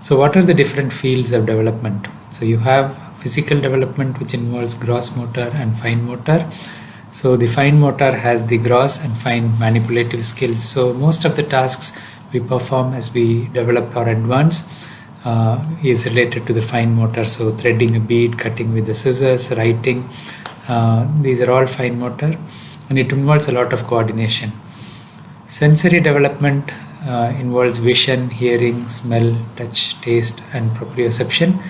So what are the different fields of development? So you have physical development, which involves gross motor and fine motor. So the fine motor has the gross and fine manipulative skills. So most of the tasks we perform as we develop or advance is related to the fine motor. So threading a bead, cutting with the scissors, writing, these are all fine motor, and it involves a lot of coordination. Sensory development involves vision, hearing, smell, touch, taste, and proprioception.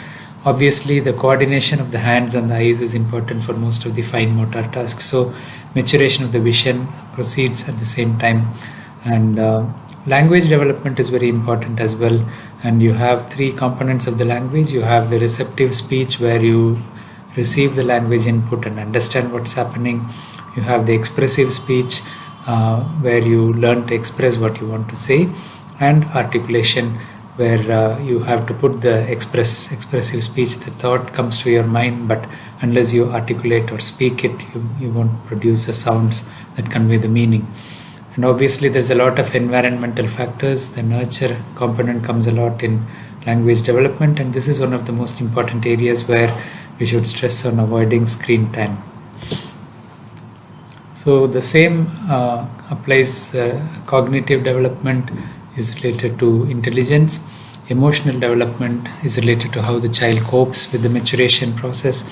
Obviously, the coordination of the hands and the eyes is important for most of the fine motor tasks. So maturation of the vision proceeds at the same time. And language development is very important as well. And you have three components of the language. You have the receptive speech, where you receive the language input and understand what's happening. You have the expressive speech, where you learn to express what you want to say, and articulation, where you have to put the expressive speech. The thought comes to your mind, but unless you articulate or speak it, you won't produce the sounds that convey the meaning. And obviously there's a lot of environmental factors. The nurture component comes a lot in language development, and this is one of the most important areas where we should stress on avoiding screen time. So the same applies. Cognitive development is related to intelligence. Emotional development is related to how the child copes with the maturation process,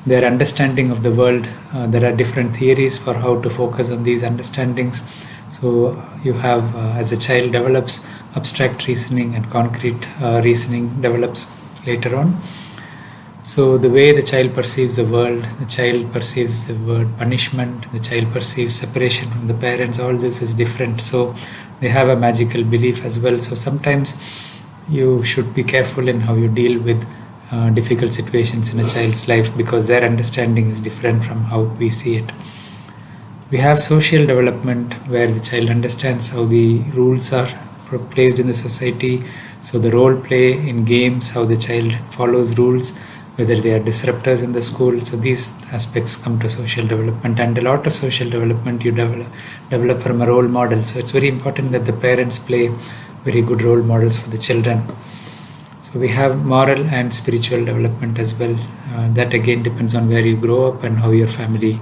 their understanding of the world. There are different theories for how to focus on these understandings. So you have, as a child develops, abstract reasoning and concrete reasoning develops later on. So the way the child perceives the world, the child perceives the word punishment, the child perceives separation from the parents, all this is different. So they have a magical belief as well. So sometimes you should be careful in how you deal with difficult situations in a child's life, because their understanding is different from how we see it. We have social development, where the child understands how the rules are placed in the society. So the role play in games, how the child follows rules, whether they are disruptors in the school. So these aspects come to social development, and a lot of social development you develop from a role model. So it's very important that the parents play very good role models for the children. So we have moral and spiritual development as well. That again depends on where you grow up and how your family